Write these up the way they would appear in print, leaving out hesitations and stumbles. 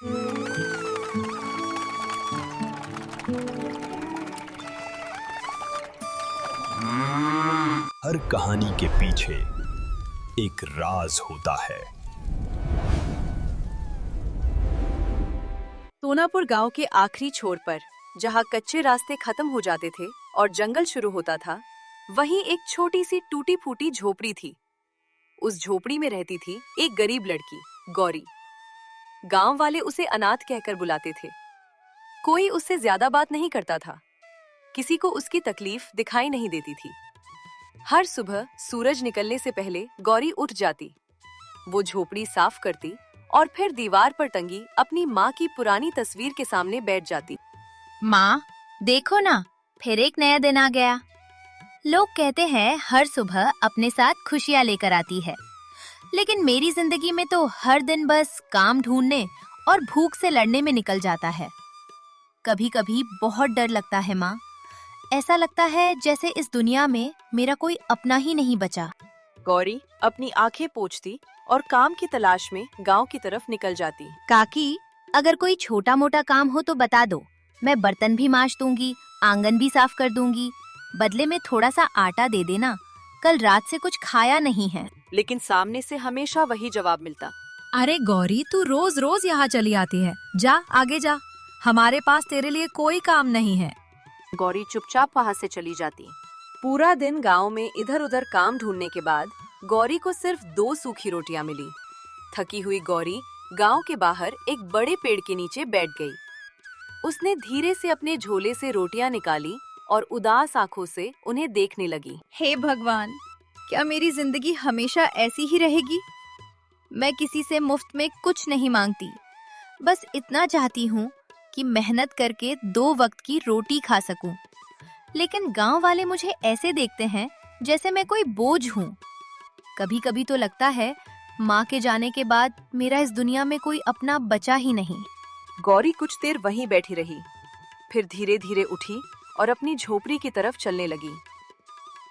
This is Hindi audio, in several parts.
हर कहानी के पीछे एक राज होता है। सोनापुर गांव के आखिरी छोर पर, जहां कच्चे रास्ते खत्म हो जाते थे और जंगल शुरू होता था, वहीं एक छोटी सी टूटी फूटी झोपड़ी थी। उस झोपड़ी में रहती थी एक गरीब लड़की, गौरी। गांव वाले उसे अनाथ कहकर बुलाते थे। कोई उससे ज्यादा बात नहीं करता था। किसी को उसकी तकलीफ दिखाई नहीं देती थी। हर सुबह सूरज निकलने से पहले गौरी उठ जाती। वो झोपड़ी साफ करती और फिर दीवार पर टंगी अपनी माँ की पुरानी तस्वीर के सामने बैठ जाती। माँ, देखो ना, फिर एक नया दिन आ गया। लोग कहते हैं हर सुबह अपने साथ खुशियाँ लेकर आती है, लेकिन मेरी जिंदगी में तो हर दिन बस काम ढूंढने और भूख से लड़ने में निकल जाता है। कभी कभी बहुत डर लगता है माँ। ऐसा लगता है जैसे इस दुनिया में मेरा कोई अपना ही नहीं बचा। गौरी अपनी आंखें पोंछती और काम की तलाश में गांव की तरफ निकल जाती। काकी, अगर कोई छोटा मोटा काम हो तो बता दो। मैं बर्तन भी मांज दूंगी, आंगन भी साफ कर दूंगी। बदले में थोड़ा सा आटा दे देना, कल रात से कुछ खाया नहीं है। लेकिन सामने से हमेशा वही जवाब मिलता। अरे गौरी, तू रोज रोज यहाँ चली आती है। जा आगे जा, हमारे पास तेरे लिए कोई काम नहीं है। गौरी चुपचाप वहाँ से चली जाती। पूरा दिन गांव में इधर उधर काम ढूंढने के बाद गौरी को सिर्फ 2 सूखी रोटियां मिली। थकी हुई गौरी गांव के बाहर एक बड़े पेड़ के नीचे बैठ गई। उसने धीरे से अपने झोले से रोटियां निकाली और उदास आंखों से उन्हें देखने लगी। हे भगवान, क्या मेरी जिंदगी हमेशा ऐसी ही रहेगी? मैं किसी से मुफ्त में कुछ नहीं मांगती, बस इतना चाहती हूँ कि मेहनत करके 2 वक्त की रोटी खा सकूं। लेकिन गांव वाले मुझे ऐसे देखते हैं जैसे मैं कोई बोझ हूँ। कभी कभी तो लगता है माँ के जाने के बाद मेरा इस दुनिया में कोई अपना बचा ही नहीं। गौरी कुछ देर वहीं बैठी रही, फिर धीरे धीरे उठी और अपनी झोपड़ी की तरफ चलने लगी।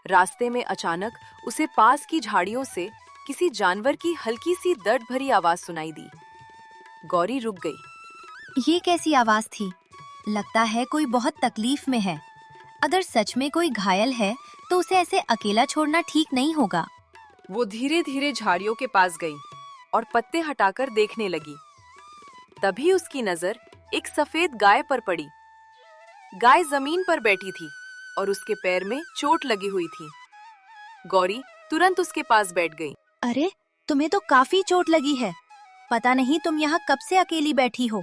रास्ते में अचानक उसे पास की झाड़ियों से किसी जानवर की हल्की सी दर्द भरी आवाज सुनाई दी। गौरी रुक गई। ये कैसी आवाज थी? लगता है कोई बहुत तकलीफ में है। अगर सच में कोई घायल है तो उसे ऐसे अकेला छोड़ना ठीक नहीं होगा। वो धीरे धीरे झाड़ियों के पास गई और पत्ते हटाकर देखने लगी। तभी उसकी नजर एक सफेद गाय पर पड़ी। गाय जमीन पर बैठी थी और उसके पैर में चोट लगी हुई थी। गौरी तुरंत उसके पास बैठ गई। अरे, तुम्हें तो काफी चोट लगी है। पता नहीं तुम यहाँ कब से अकेली बैठी हो।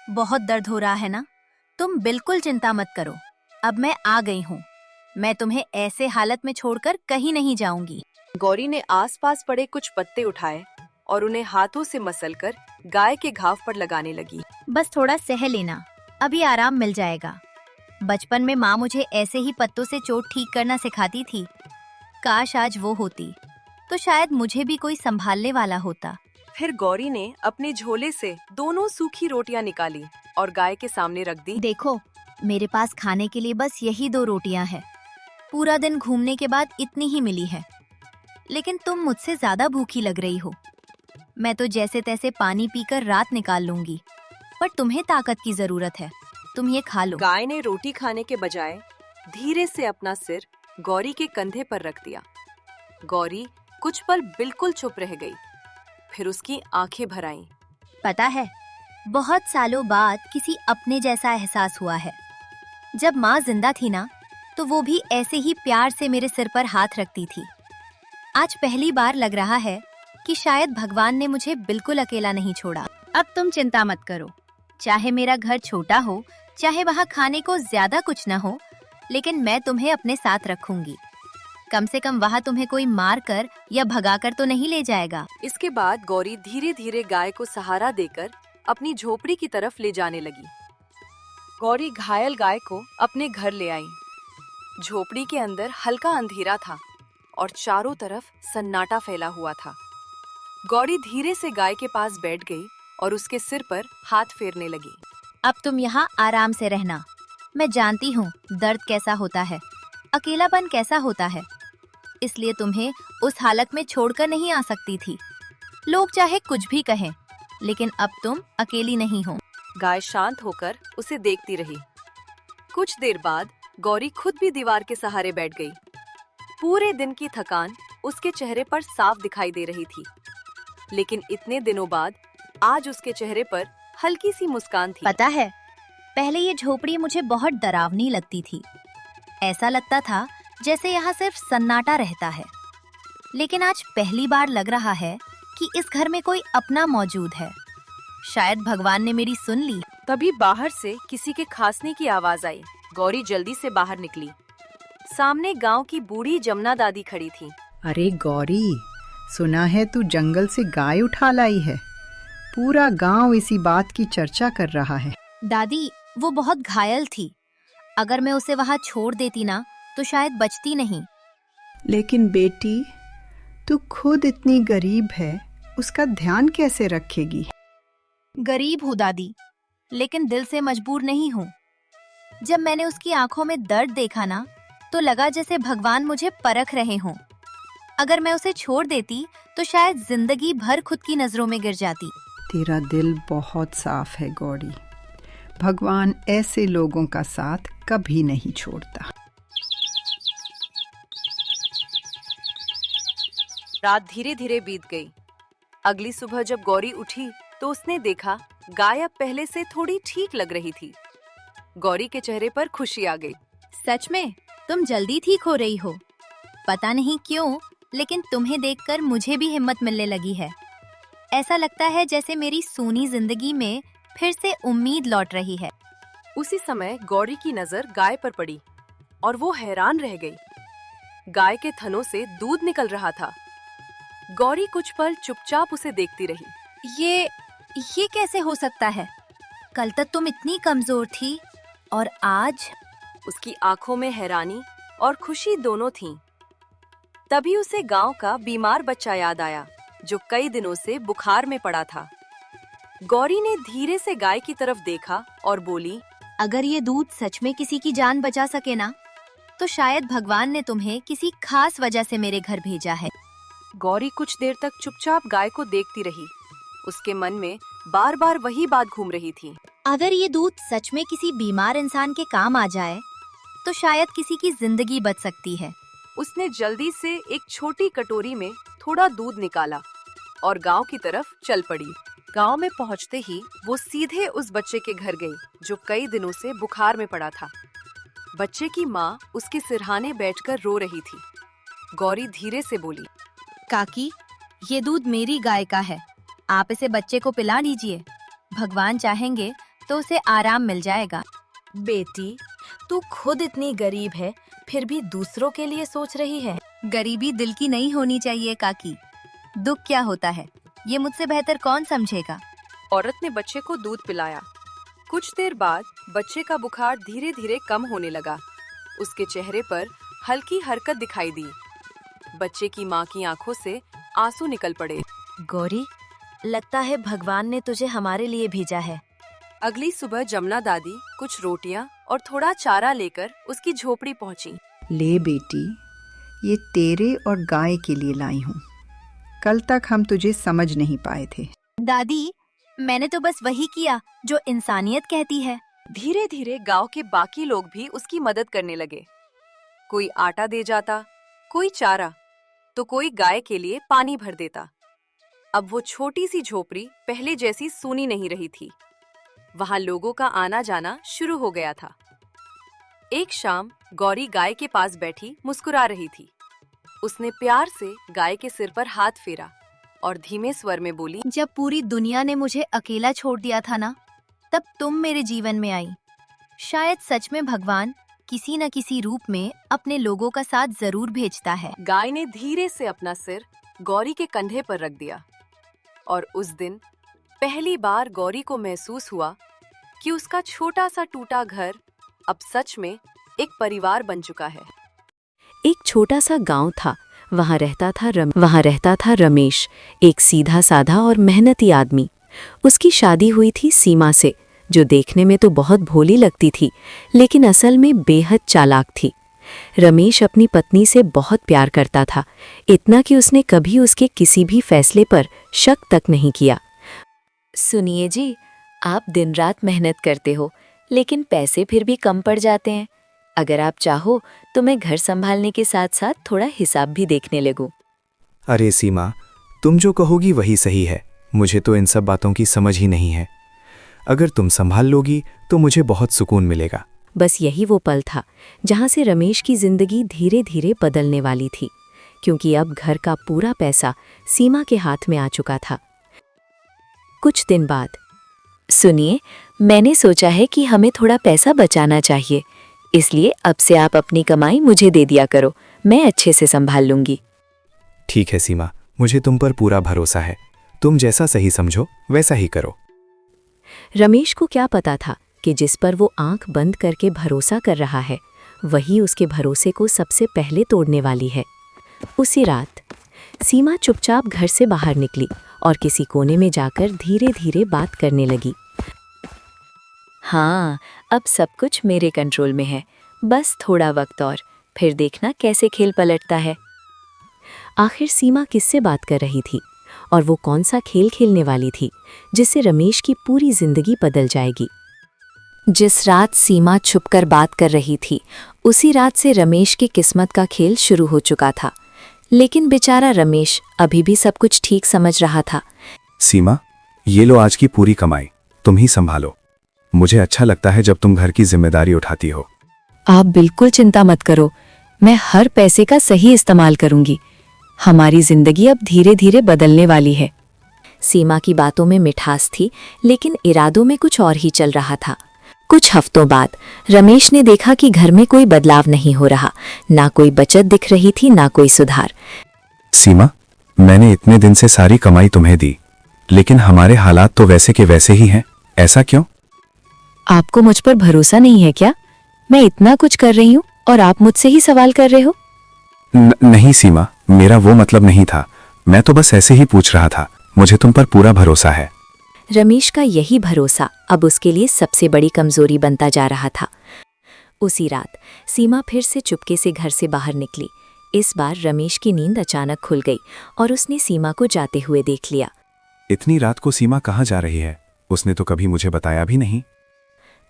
बहुत दर्द हो रहा है ना? तुम बिल्कुल चिंता मत करो, अब मैं आ गई हूँ। मैं तुम्हें ऐसे हालत में छोड़कर कहीं नहीं जाऊंगी। गौरी ने आसपास पड़े कुछ पत्ते उठाए और उन्हें हाथों से मसलकर गाय के घाव पर लगाने लगी। बस थोड़ा सह लेना, अभी आराम मिल जाएगा। बचपन में माँ मुझे ऐसे ही पत्तों से चोट ठीक करना सिखाती थी। काश आज वो होती तो शायद मुझे भी कोई संभालने वाला होता। फिर गौरी ने अपने झोले से 2 सूखी रोटियां निकाली और गाय के सामने रख दी। देखो, मेरे पास खाने के लिए बस यही 2 रोटियां हैं। पूरा दिन घूमने के बाद इतनी ही मिली है, लेकिन तुम मुझसे ज्यादा भूखी लग रही हो। मैं तो जैसे तैसे पानी पीकर रात निकाल लूंगी, पर तुम्हें ताकत की जरूरत है। तुम ये खा लो। गाय ने रोटी खाने के बजाय धीरे से अपना सिर गौरी के कंधे पर रख दिया। गौरी कुछ पल बिल्कुल चुप रह गई, फिर उसकी आंखें भर आईं। पता है, बहुत सालों बाद किसी अपने जैसा एहसास हुआ है। जब माँ जिंदा थी ना, तो वो भी ऐसे ही प्यार से मेरे सिर पर हाथ रखती थी। आज पहली बार लग रहा है कि शायद भगवान ने मुझे बिल्कुल अकेला नहीं छोड़ा। अब तुम चिंता मत करो, चाहे मेरा घर छोटा हो, चाहे वहाँ खाने को ज्यादा कुछ न हो, लेकिन मैं तुम्हें अपने साथ रखूंगी। कम से कम वहाँ तुम्हें कोई मार कर या भगा कर तो नहीं ले जाएगा। इसके बाद गौरी धीरे धीरे गाय को सहारा देकर अपनी झोपड़ी की तरफ ले जाने लगी। गौरी घायल गाय को अपने घर ले आई। झोपड़ी के अंदर हल्का अंधेरा था और चारों तरफ सन्नाटा फैला हुआ था। गौरी धीरे से गाय के पास बैठ गई और उसके सिर पर हाथ फेरने लगी। अब तुम यहाँ आराम से रहना। मैं जानती हूँ दर्द कैसा होता है, अकेलापन कैसा होता है, इसलिए तुम्हें उस हालत में छोड़कर नहीं आ सकती थी। लोग चाहे कुछ भी कहें, लेकिन अब तुम अकेली नहीं हो। गाय शांत होकर उसे देखती रही। कुछ देर बाद गौरी खुद भी दीवार के सहारे बैठ गई। पूरे दिन की थकान उसके चेहरे पर साफ दिखाई दे रही थी, लेकिन इतने दिनों बाद आज उसके चेहरे पर हल्की सी मुस्कान थी। पता है, पहले ये झोपड़ी मुझे बहुत डरावनी लगती थी। ऐसा लगता था जैसे यहाँ सिर्फ सन्नाटा रहता है, लेकिन आज पहली बार लग रहा है कि इस घर में कोई अपना मौजूद है। शायद भगवान ने मेरी सुन ली। तभी बाहर से किसी के खांसने की आवाज आई। गौरी जल्दी से बाहर निकली। सामने गांव की बूढ़ी जमुना दादी खड़ी थी। अरे गौरी, सुना है तू जंगल से गाय उठा लाई है। पूरा गांव इसी बात की चर्चा कर रहा है। दादी, वो बहुत घायल थी। अगर मैं उसे वहाँ छोड़ देती ना तो शायद बचती नहीं। लेकिन बेटी, तू खुद इतनी गरीब है, उसका ध्यान कैसे रखेगी? गरीब हूँ दादी, लेकिन दिल से मजबूर नहीं हूँ। जब मैंने उसकी आंखों में दर्द देखा ना, तो लगा जैसे भगवान मुझे परख रहे हों। अगर मैं उसे छोड़ देती तो शायद जिंदगी भर खुद की नजरों में गिर जाती। तेरा दिल बहुत साफ है गौरी। भगवान ऐसे लोगों का साथ कभी नहीं छोड़ता। रात धीरे धीरे बीत गई। अगली सुबह जब गौरी उठी तो उसने देखा गाय अब पहले से थोड़ी ठीक लग रही थी। गौरी के चेहरे पर खुशी आ गई। सच में तुम जल्दी ठीक हो रही हो। पता नहीं क्यों, लेकिन तुम्हें देखकर मुझे भी हिम्मत मिलने लगी है। ऐसा लगता है जैसे मेरी सूनी जिंदगी में फिर से उम्मीद लौट रही है। उसी समय गौरी की नजर गाय पर पड़ी और वो हैरान रह गई। गाय के थनों से दूध निकल रहा था। गौरी कुछ पल चुपचाप उसे देखती रही। ये कैसे हो सकता है? कल तक तुम इतनी कमजोर थी और आज? उसकी आंखों में हैरानी और खुशी दोनों थीं। तभी उसे गांव का बीमार बच्चा याद आया, जो कई दिनों से बुखार में पड़ा था। गौरी ने धीरे से गाय की तरफ देखा और बोली, अगर ये दूध सच में किसी की जान बचा सके ना, तो शायद भगवान ने तुम्हें किसी खास वजह से मेरे घर भेजा है। गौरी कुछ देर तक चुपचाप गाय को देखती रही। उसके मन में बार बार वही बात घूम रही थी। अगर ये दूध सच में किसी बीमार इंसान के काम आ जाए, तो शायद किसी की जिंदगी बच सकती है। उसने जल्दी से एक छोटी कटोरी में थोड़ा दूध निकाला और गांव की तरफ चल पड़ी। गांव में पहुंचते ही वो सीधे उस बच्चे के घर गई, जो कई दिनों से बुखार में पड़ा था। बच्चे की माँ उसके सिरहाने बैठकर रो रही थी। गौरी धीरे से बोली, काकी, ये दूध मेरी गाय का है। आप इसे बच्चे को पिला दीजिए। भगवान चाहेंगे तो उसे आराम मिल जाएगा। बेटी, तू खुद इतनी गरीब है, फिर भी दूसरों के लिए सोच रही है। गरीबी दिल की नहीं होनी चाहिए काकी। दुख क्या होता है, ये मुझसे बेहतर कौन समझेगा। औरत ने बच्चे को दूध पिलाया। कुछ देर बाद बच्चे का बुखार धीरे धीरे कम होने लगा। उसके चेहरे पर हल्की हरकत दिखाई दी। बच्चे की माँ की आंखों से आंसू निकल पड़े। गौरी, लगता है भगवान ने तुझे हमारे लिए भेजा है। अगली सुबह जमुना दादी कुछ रोटियां और थोड़ा चारा लेकर उसकी झोपड़ी पहुंची। ले बेटी, ये तेरे और गाय के लिए लाई हूँ। कल तक हम तुझे समझ नहीं पाए थे। दादी, मैंने तो बस वही किया जो इंसानियत कहती है। धीरे धीरे गांव के बाकी लोग भी उसकी मदद करने लगे। कोई आटा दे जाता, कोई चारा, तो कोई गाय के लिए पानी भर देता। अब वो छोटी सी झोपड़ी पहले जैसी सूनी नहीं रही थी। वहां लोगों का आना जाना शुरू हो गया था। एक शाम गौरी गाय के पास बैठी मुस्कुरा रही थी। उसने प्यार से गाय के सिर पर हाथ फेरा और धीमे स्वर में बोली, जब पूरी दुनिया ने मुझे अकेला छोड़ दिया था ना, तब तुम मेरे जीवन में आई। शायद सच में भगवान किसी न किसी रूप में अपने लोगों का साथ जरूर भेजता है। गाय ने धीरे से अपना सिर गौरी के कंधे पर रख दिया और उस दिन पहली बार गौरी को महसूस हुआ कि उसका छोटा सा टूटा घर अब सच में एक परिवार बन चुका है। एक छोटा सा गांव था। वहां रहता था रमेश, एक सीधा साधा और मेहनती आदमी। उसकी शादी हुई थी सीमा से, जो देखने में तो बहुत भोली लगती थी, लेकिन असल में बेहद चालाक थी। रमेश अपनी पत्नी से बहुत प्यार करता था, इतना कि उसने कभी उसके किसी भी फैसले पर शक तक नहीं किया। सुनिए जी, आप दिन रात मेहनत करते हो, लेकिन पैसे फिर भी कम पड़ जाते हैं। अगर आप चाहो तो मैं घर संभालने के साथ साथ थोड़ा हिसाब भी देखने लगूं। अरे सीमा, तुम जो कहोगी वही सही है। मुझे तो इन सब बातों की समझ ही नहीं है। अगर तुम संभाल लोगी तो मुझे बहुत सुकून मिलेगा। बस यही वो पल था जहां से रमेश की जिंदगी धीरे धीरे बदलने वाली थी, क्योंकि अब घर का पूरा पैसा सीमा के हाथ में आ चुका था। कुछ दिन बाद, सुनिए, मैंने सोचा है कि हमें थोड़ा पैसा बचाना चाहिए, इसलिए अब से आप अपनी कमाई मुझे दे दिया करो, मैं अच्छे से संभाल लूंगी। ठीक है सीमा, मुझे तुम पर पूरा भरोसा है। तुम जैसा सही समझो वैसा ही करो। रमेश को क्या पता था कि जिस पर वो आंख बंद करके भरोसा कर रहा है, वही उसके भरोसे को सबसे पहले तोड़ने वाली है। उसी रात सीमा चुपचाप घर से बाहर निकली और किसी कोने में जाकर धीरे धीरे बात करने लगी। हाँ, अब सब कुछ मेरे कंट्रोल में है, बस थोड़ा वक्त और, फिर देखना कैसे खेल पलटता है। आखिर सीमा किससे बात कर रही थी और वो कौन सा खेल खेलने वाली थी जिससे रमेश की पूरी जिंदगी बदल जाएगी? जिस रात सीमा छुपकर बात कर रही थी, उसी रात से रमेश की किस्मत का खेल शुरू हो चुका था। लेकिन बेचारा रमेश अभी भी सब कुछ ठीक समझ रहा था। सीमा, ये लो आज की पूरी कमाई, तुम ही संभालो। मुझे अच्छा लगता है जब तुम घर की जिम्मेदारी उठाती हो। आप बिल्कुल चिंता मत करो, मैं हर पैसे का सही इस्तेमाल करूंगी। हमारी जिंदगी अब धीरे धीरे बदलने वाली है। सीमा की बातों में मिठास थी, लेकिन इरादों में कुछ और ही चल रहा था। कुछ हफ्तों बाद रमेश ने देखा कि घर में कोई बदलाव नहीं हो रहा, ना कोई बचत दिख रही थी, ना कोई सुधार। सीमा, मैंने इतने दिन से सारी कमाई तुम्हें दी, लेकिन हमारे हालात तो वैसे के वैसे ही हैं। ऐसा क्यों? आपको मुझ पर भरोसा नहीं है क्या? मैं इतना कुछ कर रही हूँ और आप मुझसे ही सवाल कर रहे हो? नहीं सीमा, मेरा वो मतलब नहीं था। मैं तो बस ऐसे ही पूछ रहा था। मुझे तुम पर पूरा भरोसा है। रमेश का यही भरोसा अब उसके लिए सबसे बड़ी कमजोरी बनता जा रहा था। उसी रात सीमा फिर से चुपके से घर से बाहर निकली। इस बार रमेश की नींद अचानक खुल गई और उसने सीमा को जाते हुए देख लिया। इतनी रात को सीमा कहाँ जा रही है? उसने तो कभी मुझे बताया भी नहीं।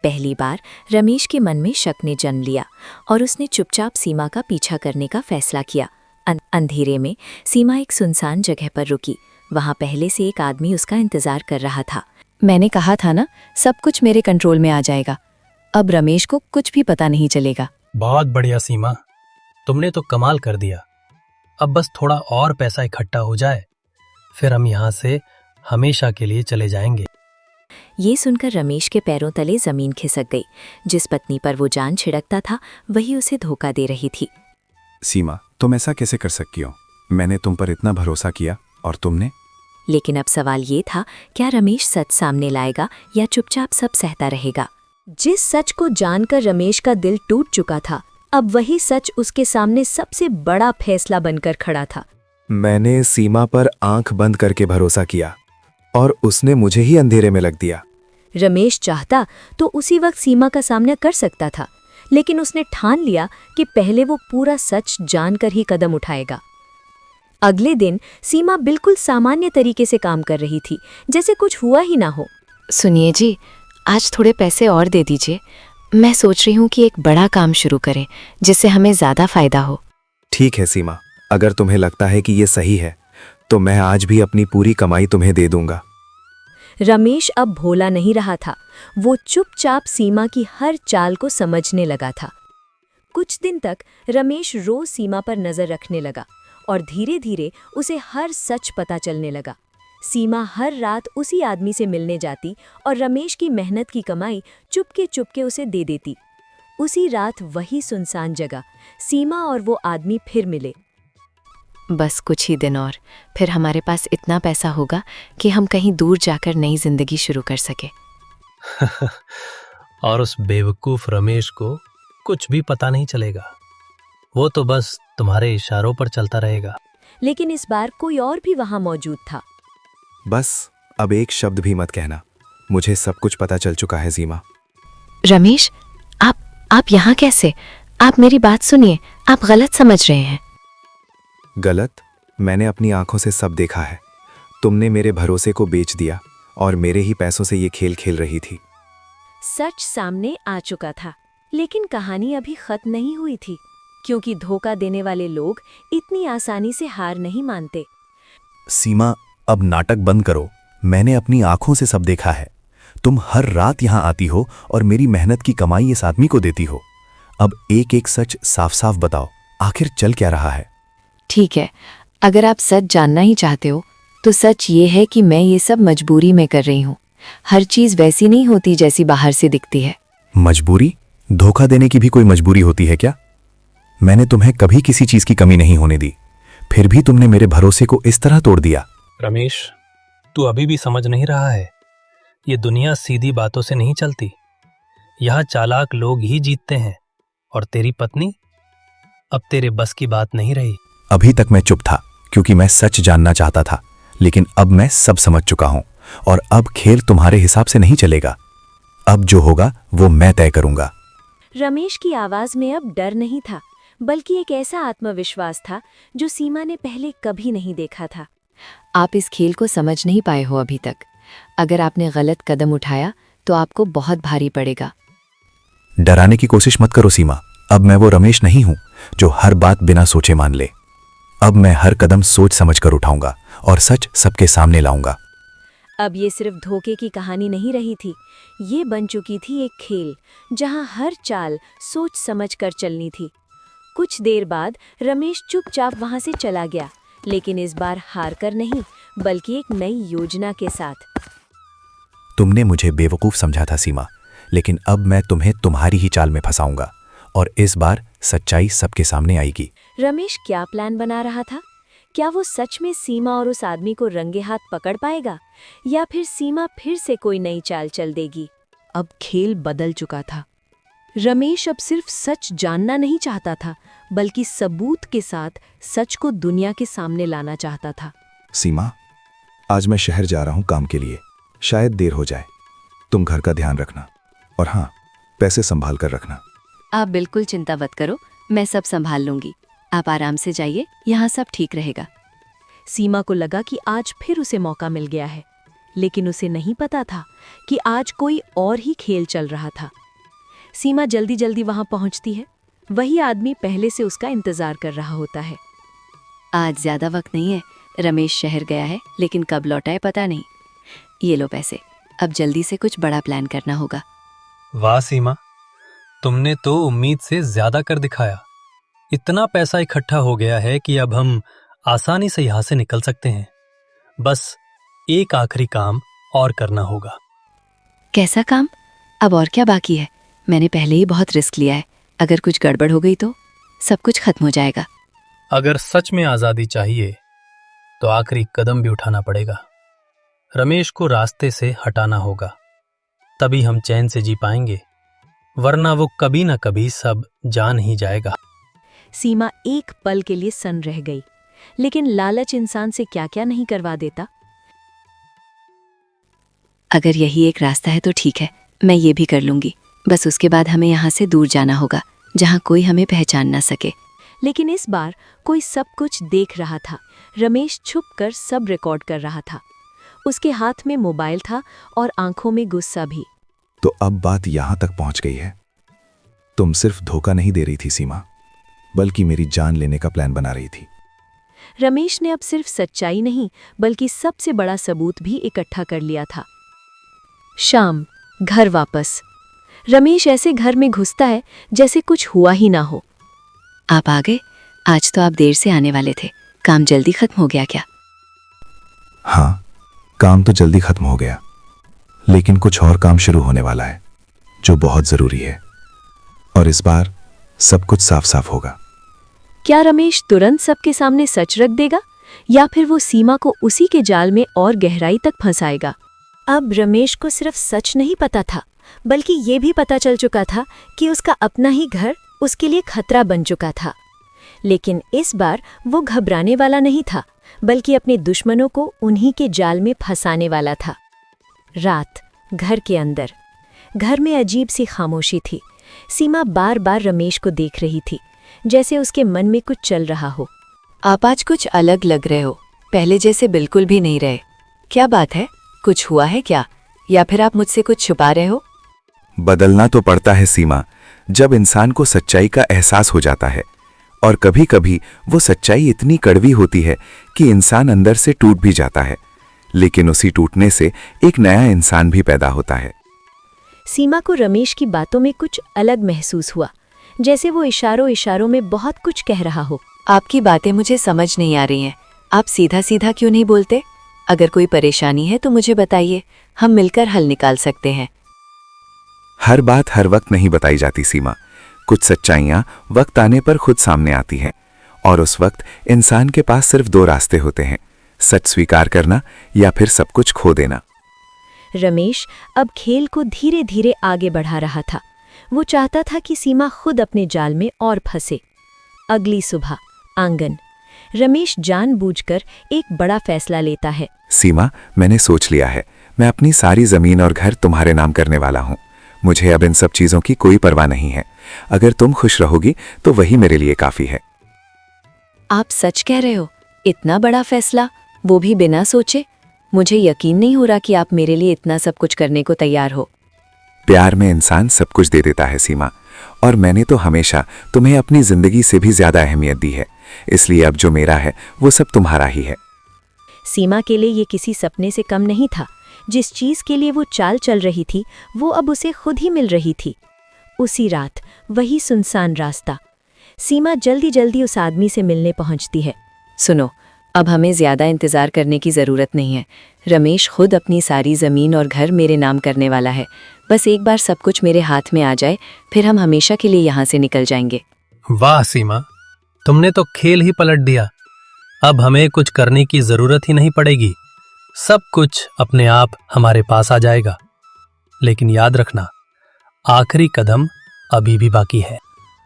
पहली बार रमेश के मन में शक ने जन्म लिया और उसने चुपचाप सीमा का पीछा करने का फैसला किया। अंधेरे में सीमा एक सुनसान जगह पर रुकी। वहां पहले से एक आदमी उसका इंतजार कर रहा था। मैंने कहा था ना, सब कुछ मेरे कंट्रोल में आ जाएगा। अब रमेश को कुछ भी पता नहीं चलेगा। बहुत बढ़िया सीमा, तुमने तो कमाल कर दिया। अब बस थोड़ा और पैसा इकट्ठा हो जाए, फिर हम यहाँ से हमेशा के लिए चले जाएंगे। ये सुनकर रमेश के पैरों तले जमीन खिसक गई। जिस पत्नी पर वो जान छिड़कता था, वही उसे धोखा दे रही थी। सीमा, तुम ऐसा कैसे कर सकती हो? मैंने तुम पर इतना भरोसा किया और तुमने। लेकिन अब सवाल ये था, क्या रमेश सच सामने लाएगा या चुपचाप सब सहता रहेगा? जिस सच को जानकर रमेश का दिल टूट चुका था, अब वही सच उसके सामने सबसे बड़ा फैसला बनकर खड़ा था। मैंने सीमा पर आंख बंद करके भरोसा किया और उसने मुझे ही अंधेरे में लग दिया। रमेश चाहता तो उसी वक्त सीमा का सामना कर सकता था, लेकिन उसने ठान लिया कि पहले वो पूरा सच जानकर ही कदम उठाएगा। अगले दिन सीमा बिल्कुल सामान्य तरीके से काम कर रही थी, जैसे कुछ हुआ ही ना हो। सुनिए जी, आज थोड़े पैसे और दे दीजिए। मैं सोच रही हूँ कि एक बड़ा काम शुरू करें जिससे हमें ज्यादा फायदा हो। ठीक है सीमा, अगर तुम्हें लगता है कि ये सही है तो मैं आज भी अपनी पूरी कमाई तुम्हें दे दूंगा। रमेश अब भोला नहीं रहा था। वो चुपचाप सीमा की हर चाल को समझने लगा था। कुछ दिन तक रमेश रोज सीमा पर नजर रखने लगा और धीरे धीरे उसे हर सच पता चलने लगा। सीमा हर रात उसी आदमी से मिलने जाती और रमेश की मेहनत की कमाई चुपके चुपके उसे दे देती। उसी रात वही सुनसान जगह सीमा और वो आदमी फिर मिले। बस कुछ ही दिन और, फिर हमारे पास इतना पैसा होगा कि हम कहीं दूर जाकर नई जिंदगी शुरू कर सके। और उस बेवकूफ रमेश को कुछ भी पता नहीं चलेगा। वो तो बस तुम्हारे इशारों पर चलता रहेगा। लेकिन इस बार कोई और भी वहां मौजूद था। बस अब एक शब्द भी मत कहना, मुझे सब कुछ पता चल चुका है सीमा। रमेश, आप यहाँ कैसे? आप मेरी बात सुनिए, आप गलत समझ रहे हैं। गलत? मैंने अपनी आंखों से सब देखा है। तुमने मेरे भरोसे को बेच दिया और मेरे ही पैसों से ये खेल खेल रही थी। सच सामने आ चुका था, लेकिन कहानी अभी खत्म नहीं हुई थी, क्योंकि धोखा देने वाले लोग इतनी आसानी से हार नहीं मानते। सीमा, अब नाटक बंद करो। मैंने अपनी आंखों से सब देखा है। तुम हर रात यहाँ आती हो और मेरी मेहनत की कमाई इस आदमी को देती हो। अब एक एक सच साफ साफ बताओ, आखिर चल क्या रहा है? ठीक है, अगर आप सच जानना ही चाहते हो तो सच ये है कि मैं ये सब मजबूरी में कर रही हूँ। हर चीज वैसी नहीं होती जैसी बाहर से दिखती है। मजबूरी? धोखा देने की भी कोई मजबूरी होती है क्या? मैंने तुम्हें कभी किसी चीज की कमी नहीं होने दी, फिर भी तुमने मेरे भरोसे को इस तरह तोड़ दिया। रमेश, तू अभी भी समझ नहीं रहा है। ये दुनिया सीधी बातों से नहीं चलती। यहाँ चालाक लोग ही जीतते हैं। और तेरी पत्नी अब तेरे बस की बात नहीं रही। अभी तक मैं चुप था क्योंकि मैं सच जानना चाहता था, लेकिन अब मैं सब समझ चुका हूं और अब खेल तुम्हारे हिसाब से नहीं चलेगा। अब जो होगा वो मैं तय करूंगा। रमेश की आवाज में अब डर नहीं था, बल्कि एक ऐसा आत्मविश्वास था जो सीमा ने पहले कभी नहीं देखा था। आप इस खेल को समझ नहीं पाए हो अभी तक। अगर आपने गलत कदम उठाया तो आपको बहुत भारी पड़ेगा। डराने की कोशिश मत करो सीमा। अब मैं वो रमेश नहीं हूं जो हर बात बिना सोचे मान ले। अब मैं हर कदम सोच समझ कर उठाऊंगा और सच सबके सामने लाऊंगा। अब ये सिर्फ धोखे की कहानी नहीं रही थी, ये बन चुकी थी एक खेल जहां हर चाल सोच समझ कर चलनी थी। कुछ देर बाद रमेश चुपचाप वहां से चला गया, लेकिन इस बार हार कर नहीं, बल्कि एक नई योजना के साथ। तुमने मुझे बेवकूफ समझा था सीमा, लेकिन अब मैं तुम्हें तुम्हारी ही चाल में फंसाऊंगा और इस बार सच्चाई सबके सामने आएगी। रमेश क्या प्लान बना रहा था? क्या वो सच में सीमा और उस आदमी को रंगे हाथ पकड़ पाएगा, या फिर सीमा फिर से कोई नई चाल चल देगी? अब खेल बदल चुका था। रमेश अब सिर्फ सच जानना नहीं चाहता था, बल्कि सबूत के साथ सच को दुनिया के सामने लाना चाहता था। सीमा, आज मैं शहर जा रहा हूं काम के लिए। शायद देर हो जाए। तुम घर का ध्यान रखना और हाँ, पैसे संभाल कर रखना। आप बिल्कुल चिंता मत करो, मैं सब संभाल लूंगी। आप आराम से जाइए, यहाँ सब ठीक रहेगा। सीमा को लगा कि आज फिर उसे मौका मिल गया है, लेकिन उसे नहीं पता था कि आज कोई और ही खेल चल रहा था। सीमा जल्दी जल्दी वहां पहुंचती है। वही आदमी पहले से उसका इंतजार कर रहा होता है। आज ज्यादा वक्त नहीं है, रमेश शहर गया है, लेकिन कब लौटा है पता नहीं। ये लो पैसे, अब जल्दी से कुछ बड़ा प्लान करना होगा। वाह सीमा, तुमने तो उम्मीद से ज्यादा कर दिखाया। इतना पैसा इकट्ठा हो गया है कि अब हम आसानी से यहाँ से निकल सकते हैं। बस एक आखिरी काम और करना होगा। कैसा काम? अब और क्या बाकी है? मैंने पहले ही बहुत रिस्क लिया है। अगर कुछ गड़बड़ हो गई तो सब कुछ खत्म हो जाएगा। अगर सच में आजादी चाहिए तो आखिरी कदम भी उठाना पड़ेगा। रमेश को रास्ते से हटाना होगा, तभी हम चैन से जी पाएंगे, वरना वो कभी न कभी सब जान ही जाएगा। सीमा एक पल के लिए सन्न रह गई, लेकिन लालच इंसान से क्या क्या नहीं करवा देता। अगर यही एक रास्ता है तो ठीक है, मैं ये भी कर लूंगी। बस उसके बाद हमें यहाँ से दूर जाना होगा, जहाँ कोई हमें पहचान ना सके। लेकिन इस बार कोई सब कुछ देख रहा था। रमेश छुपकर सब रिकॉर्ड कर रहा था। उसके हाथ में मोबाइल था और आंखों में गुस्सा भी। तो अब बात यहां तक पहुंच गई है। तुम सिर्फ धोखा नहीं दे रही थी सीमा, बल्कि मेरी जान लेने का प्लान बना रही थी। रमेश ने अब सिर्फ सच्चाई नहीं, बल्कि सबसे बड़ा सबूत भी इकट्ठा कर लिया था। शाम, घर वापस। रमेश ऐसे घर में घुसता है जैसे कुछ हुआ ही ना हो। आप आ गए? आज तो आप देर से आने वाले थे। काम जल्दी खत्म हो गया क्या? हाँ, काम तो जल्दी खत्म हो गया, लेकिन कुछ और काम शुरू होने वाला है जो बहुत जरूरी है, और इस बार सब कुछ साफ साफ होगा। क्या रमेश तुरंत सबके सामने सच रख देगा, या फिर वो सीमा को उसी के जाल में और गहराई तक फंसाएगा? अब रमेश को सिर्फ सच नहीं पता था, बल्कि ये भी पता चल चुका था कि उसका अपना ही घर उसके लिए खतरा बन चुका था। लेकिन इस बार वो घबराने वाला नहीं था, बल्कि अपने दुश्मनों को उन्हीं के जाल में फंसाने वाला था। रात, घर के अंदर। घर में अजीब सी खामोशी थी। सीमा बार बार रमेश को देख रही थी, जैसे उसके मन में कुछ चल रहा हो। आप आज कुछ अलग लग रहे हो, पहले जैसे बिल्कुल भी नहीं रहे। क्या बात है? कुछ हुआ है क्या, या फिर आप मुझसे कुछ छुपा रहे हो? बदलना तो पड़ता है सीमा, जब इंसान को सच्चाई का एहसास हो जाता है। और कभी कभी वो सच्चाई इतनी कड़वी होती है कि इंसान अंदर से टूट भी जाता है, लेकिन उसी टूटने से एक नया इंसान भी पैदा होता है। सीमा को रमेश की बातों में कुछ अलग महसूस हुआ, जैसे वो इशारों इशारों में बहुत कुछ कह रहा हो। आपकी बातें मुझे समझ नहीं आ रही हैं। आप सीधा सीधा क्यों नहीं बोलते? अगर कोई परेशानी है तो मुझे बताइए, हम मिलकर हल निकाल सकते हैं। हर बात हर वक्त नहीं बताई जाती सीमा। कुछ सच्चाइयां वक्त आने पर खुद सामने आती हैं, और उस वक्त इंसान के पास सिर्फ दो रास्ते होते हैं, सच स्वीकार करना या फिर सब कुछ खो देना। रमेश अब खेल को धीरे धीरे आगे बढ़ा रहा था। वो चाहता था कि सीमा खुद अपने जाल में और फंसे। अगली सुबह आंगन। रमेश जानबूझकर एक बड़ा फैसला लेता है। सीमा, मैंने सोच लिया है, मैं अपनी सारी जमीन और घर तुम्हारे नाम करने वाला हूँ। मुझे अब इन सब चीजों की कोई परवाह नहीं है। अगर तुम खुश रहोगी तो वही मेरे लिए काफी है। आप सच कह रहे हो? इतना बड़ा फैसला, वो भी बिना सोचे? मुझे यकीन नहीं हो रहा कि आप मेरे लिए इतना सब कुछ करने को तैयार हो। प्यार में इंसान सब कुछ दे देता है सीमा, और मैंने तो हमेशा तुम्हें अपनी जिंदगी से भी ज्यादा अहमियत दी है, इसलिए अब जो मेरा है वो सब तुम्हारा ही है। सीमा के लिए ये किसी सपने से कम नहीं था। जिस चीज के लिए वो चाल चल रही थी वो अब उसे खुद ही मिल रही थी। उसी रात वही सुनसान रास्ता। सीमा जल्दी जल्दी उस आदमी से मिलने पहुंचती है। सुनो, अब हमें ज्यादा इंतजार करने की जरूरत नहीं है। रमेश खुद अपनी सारी जमीन और घर मेरे नाम करने वाला है। बस एक बार सब कुछ मेरे हाथ में आ जाए, फिर हम हमेशा के लिए यहाँ से निकल जाएंगे। वाह सीमा, तुमने तो खेल ही पलट दिया। अब हमें कुछ करने की जरूरत ही नहीं पड़ेगी, सब कुछ अपने आप हमारे पास आ जाएगा। लेकिन याद रखना, आखिरी कदम अभी भी बाकी है।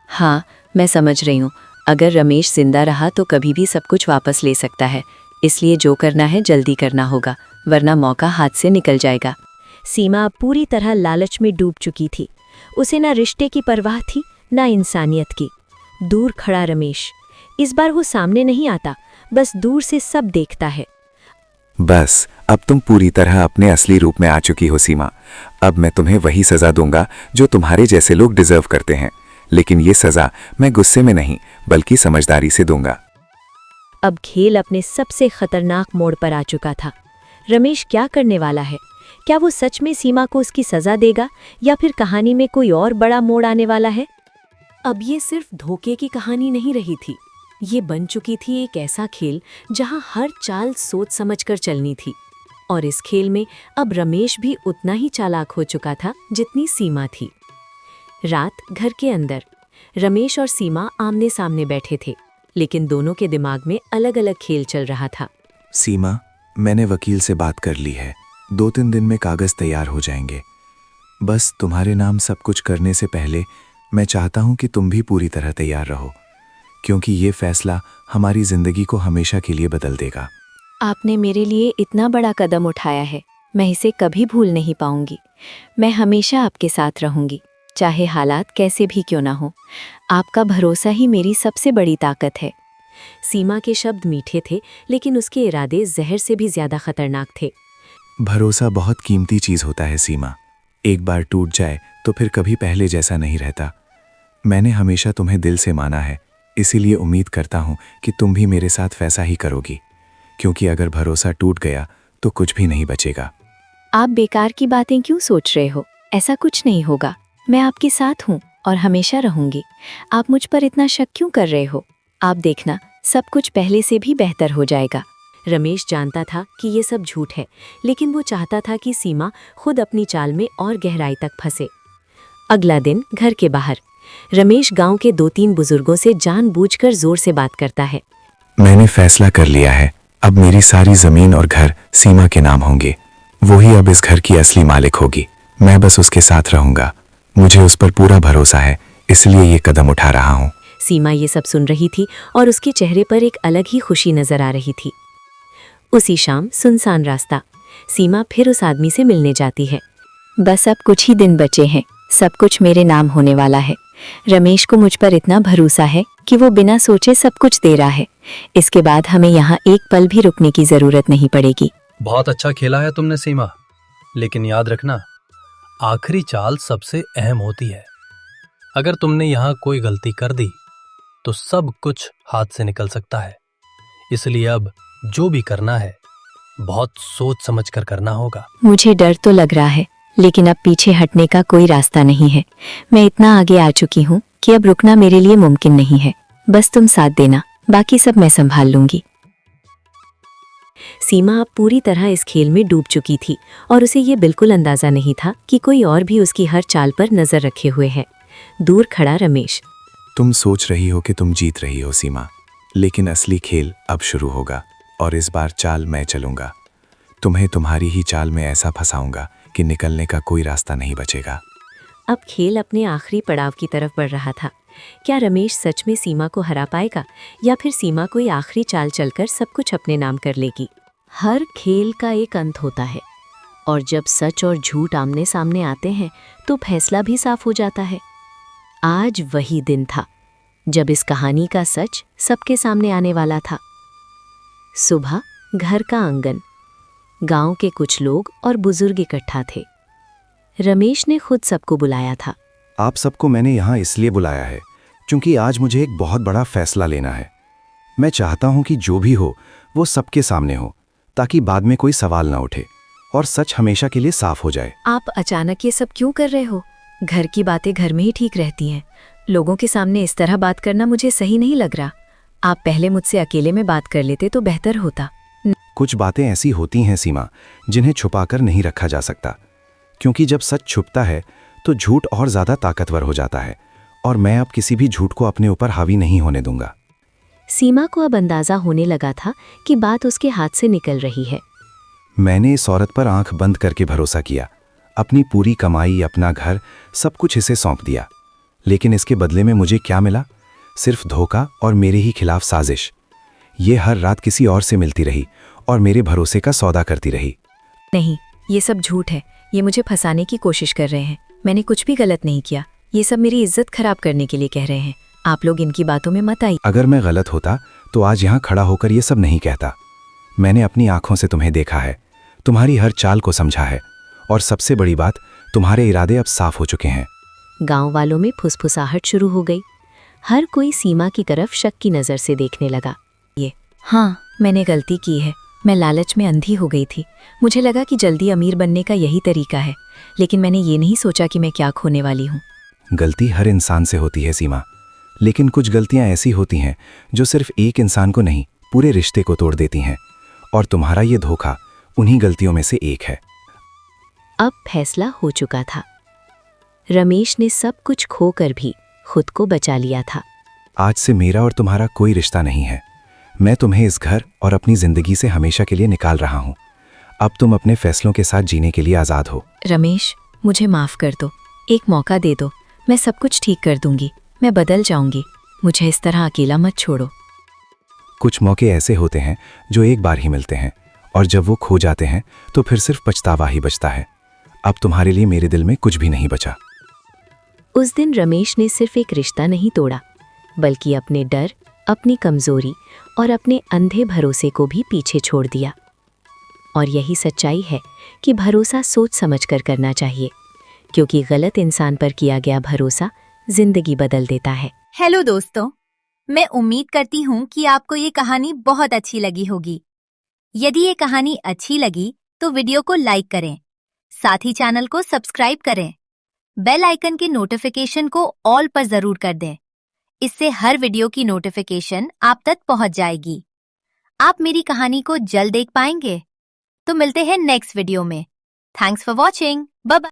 हाँ, मैं समझ रही हूँ। अगर रमेश जिंदा रहा तो कभी भी सब कुछ वापस ले सकता है, इसलिए जो करना है जल्दी करना होगा, वरना मौका हाथ से निकल जाएगा। सीमा पूरी तरह लालच में डूब चुकी थी। उसे ना रिश्ते की परवाह थी, ना इंसानियत की। दूर खड़ा रमेश, इस बार वो सामने नहीं आता, बस दूर से सब देखता है। बस अब तुम पूरी तरह अपने असली रूप में आ चुकी हो सीमा। अब मैं तुम्हें वही सजा दूंगा जो तुम्हारे जैसे लोग डिजर्व करते हैं, लेकिन ये सजा मैं गुस्से में नहीं बल्कि समझदारी से दूंगा। अब खेल अपने सबसे खतरनाक मोड़ पर आ चुका था। रमेश क्या करने वाला है? क्या वो सच में सीमा को उसकी सजा देगा, या फिर कहानी में कोई और बड़ा मोड़ आने वाला है? अब ये सिर्फ धोखे की कहानी नहीं रही थी, ये बन चुकी थी एक ऐसा खेल जहां हर चाल सोच समझकर चलनी थी। और इस खेल में अब रमेश भी उतना ही चालाक हो चुका था जितनी सीमा थी। रात घर के अंदर रमेश और सीमा आमने सामने बैठे थे, लेकिन दोनों के दिमाग में अलग अलग खेल चल रहा था। सीमा, मैंने वकील से बात कर ली है, 2-3 दिन में कागज तैयार हो जाएंगे। बस तुम्हारे नाम सब कुछ करने से पहले मैं चाहता हूं कि तुम भी पूरी तरह तैयार रहो, क्योंकि ये फैसला हमारी जिंदगी को हमेशा के लिए बदल देगा। आपने मेरे लिए इतना बड़ा कदम उठाया है, मैं इसे कभी भूल नहीं पाऊंगी। मैं हमेशा आपके साथ रहूंगी, चाहे हालात कैसे भी क्यों ना हो। आपका भरोसा ही मेरी सबसे बड़ी ताकत है। सीमा के शब्द मीठे थे, लेकिन उसके इरादे जहर से भी ज्यादा खतरनाक थे। भरोसा बहुत कीमती चीज होता है सीमा। एक बार टूट जाए तो फिर कभी पहले जैसा नहीं रहता। मैंने हमेशा तुम्हें दिल से माना है, इसीलिए उम्मीद करता हूं कि तुम भी मेरे साथ वैसा ही करोगी, क्योंकि अगर भरोसा टूट गया तो कुछ भी नहीं बचेगा। आप बेकार की बातें क्यों सोच रहे हो? ऐसा कुछ नहीं होगा। मैं आपके साथ हूँ और हमेशा रहूंगी। आप मुझ पर इतना शक क्यों कर रहे हो? आप देखना, सब कुछ पहले से भी बेहतर हो जाएगा। रमेश जानता था कि ये सब झूठ है, लेकिन वो चाहता था कि सीमा खुद अपनी चाल में और गहराई तक फंसे। अगला दिन घर के बाहर रमेश गांव के 2-3 बुजुर्गों से जानबूझकर जोर से बात करता है। मैंने फैसला कर लिया है, अब मेरी सारी जमीन और घर सीमा के नाम होंगे। वो ही अब इस घर की असली मालिक होगी। मैं बस उसके साथ रहूंगा। मुझे उस पर पूरा भरोसा है, इसलिए ये कदम उठा रहा हूँ। सीमा ये सब सुन रही थी और उसके चेहरे पर एक अलग ही खुशी नजर आ रही थी। उसी शाम सुनसान रास्ता। सीमा फिर उस आदमी से मिलने जाती है। बस अब कुछ ही दिन बचे हैं, सब कुछ मेरे नाम होने वाला है। रमेश को मुझ पर इतना भरोसा है कि वो बिना सोचे सब कुछ दे रहा है। इसके बाद हमें यहाँ एक पल भी रुकने की जरूरत नहीं पड़ेगी। बहुत अच्छा खेला है तुमने सीमा, लेकिन याद रखना आखिरी चाल सबसे अहम होती है। अगर तुमने यहाँ कोई गलती कर दी तो सब कुछ हाथ से निकल सकता है। इसलिए अब जो भी करना है बहुत सोच समझ कर करना होगा। मुझे डर तो लग रहा है, लेकिन अब पीछे हटने का कोई रास्ता नहीं है। मैं इतना आगे आ चुकी हूँ कि अब रुकना मेरे लिए मुमकिन नहीं है। बस तुम साथ देना, बाकी सब मैं संभाल लूंगी। सीमा अब पूरी तरह इस खेल में डूब चुकी थी और उसे ये बिल्कुल अंदाजा नहीं था कि कोई और भी उसकी हर चाल पर नजर रखे हुए है। दूर खड़ा रमेश। तुम सोच रही हो कि तुम जीत रही हो सीमा, लेकिन असली खेल अब शुरू होगा और इस बार चाल मैं चलूंगा। तुम्हें तुम्हारी ही चाल में ऐसा फंसाऊंगा कि निकलने का कोई रास्ता नहीं बचेगा। अब खेल अपने आखिरी पड़ाव की तरफ बढ़ रहा था। क्या रमेश सच में सीमा को हरा पाएगा या फिर सीमा कोई आखिरी चाल चलकर सब कुछ अपने नाम कर लेगी? हर खेल का एक अंत होता है और जब सच और झूठ आमने सामने आते हैं तो फैसला भी साफ हो जाता है। आज वही दिन था जब इस कहानी का सच सबके सामने आने वाला था। सुबह घर का आंगन, गांव के कुछ लोग और बुजुर्ग इकट्ठा थे। रमेश ने खुद सबको बुलाया था। आप सबको मैंने यहाँ इसलिए बुलाया है क्योंकि आज मुझे एक बहुत बड़ा फैसला लेना है। मैं चाहता हूँ कि जो भी हो वो सबके सामने हो, ताकि बाद में कोई सवाल ना उठे और सच हमेशा के लिए साफ हो जाए। आप अचानक ये सब क्यों कर रहे हो? घर की बातें घर में ही ठीक रहती हैं। लोगों के सामने इस तरह बात करना मुझे सही नहीं लग रहा। आप पहले मुझसे अकेले में बात कर लेते तो बेहतर होता। कुछ बातें ऐसी होती हैं सीमा, जिन्हें छुपाकर नहीं रखा जा सकता, क्योंकि जब सच छुपता है तो झूठ और ज्यादा ताकतवर हो जाता है और मैं अब किसी भी झूठ को अपने ऊपर हावी नहीं होने दूंगा। सीमा को अब अंदाजा होने लगा था कि बात उसके हाथ से निकल रही है। मैंने इस औरत पर आंख बंद करके भरोसा किया, अपनी पूरी कमाई, अपना घर, सब कुछ इसे सौंप दिया। लेकिन इसके बदले में मुझे क्या मिला? सिर्फ धोखा और मेरे ही खिलाफ साजिश। ये हर रात किसी और से मिलती रही और मेरे भरोसे का सौदा करती रही। नहीं, ये सब झूठ है। ये मुझे फंसाने की कोशिश कर रहे हैं। मैंने कुछ भी गलत नहीं किया। ये सब मेरी इज्जत खराब करने के लिए कह रहे हैं। आप लोग इनकी बातों में मत आइए। अगर मैं गलत होता तो आज यहाँ खड़ा होकर ये सब नहीं कहता। मैंने अपनी आंखों से तुम्हें देखा है, तुम्हारी हर चाल को समझा है और सबसे बड़ी बात, तुम्हारे इरादे अब साफ हो चुके हैं। गांव वालों में फुसफुसाहट शुरू हो गई। हर कोई सीमा की तरफ शक की नजर से देखने लगा। हाँ, मैंने गलती की है। मैं लालच में अंधी हो गई थी। मुझे लगा कि जल्दी अमीर बनने का यही तरीका है, लेकिन मैंने ये नहीं सोचा कि मैं क्या खोने वाली हूँ। गलती हर इंसान से होती है सीमा, लेकिन कुछ गलतियां ऐसी होती हैं जो सिर्फ एक इंसान को नहीं, पूरे रिश्ते को तोड़ देती हैं, और तुम्हारा ये धोखा उन्हीं गलतियों में से एक है। अब फैसला हो चुका था। रमेश ने सब कुछ खोकर भी खुद को बचा लिया था। आज से मेरा और तुम्हारा कोई रिश्ता नहीं है। मैं तुम्हें इस घर और अपनी जिंदगी से हमेशा के लिए निकाल रहा हूँ। अब तुम अपने फैसलों के साथ जीने के लिए आजाद हो। रमेश, मुझे माफ कर दो। एक मौका दे दो। मैं सब कुछ ठीक कर दूंगी। मैं बदल जाऊंगी। मुझे इस तरह अकेला मत छोड़ो। कुछ मौके ऐसे होते हैं जो एक बार ही मिलते हैं, और जब वो खो जाते हैं तो फिर सिर्फ पछतावा ही बचता है। अब तुम्हारे लिए मेरे दिल में कुछ भी नहीं बचा। उस दिन रमेश ने सिर्फ एक रिश्ता नहीं तोड़ा, बल्कि अपने डर, अपनी कमजोरी और अपने अंधे भरोसे को भी पीछे छोड़ दिया। और यही सच्चाई है कि भरोसा सोच समझकर करना चाहिए, क्योंकि गलत इंसान पर किया गया भरोसा जिंदगी बदल देता है। हेलो दोस्तों, मैं उम्मीद करती हूँ कि आपको ये कहानी बहुत अच्छी लगी होगी। यदि ये कहानी अच्छी लगी तो वीडियो को लाइक करें, साथ ही चैनल को सब्सक्राइब करें। बेल आइकन के नोटिफिकेशन को ऑल पर जरूर कर दें। इससे हर वीडियो की नोटिफिकेशन आप तक पहुंच जाएगी। आप मेरी कहानी को जल्द देख पाएंगे। तो मिलते हैं नेक्स्ट वीडियो में। Thanks for watching. Bye bye.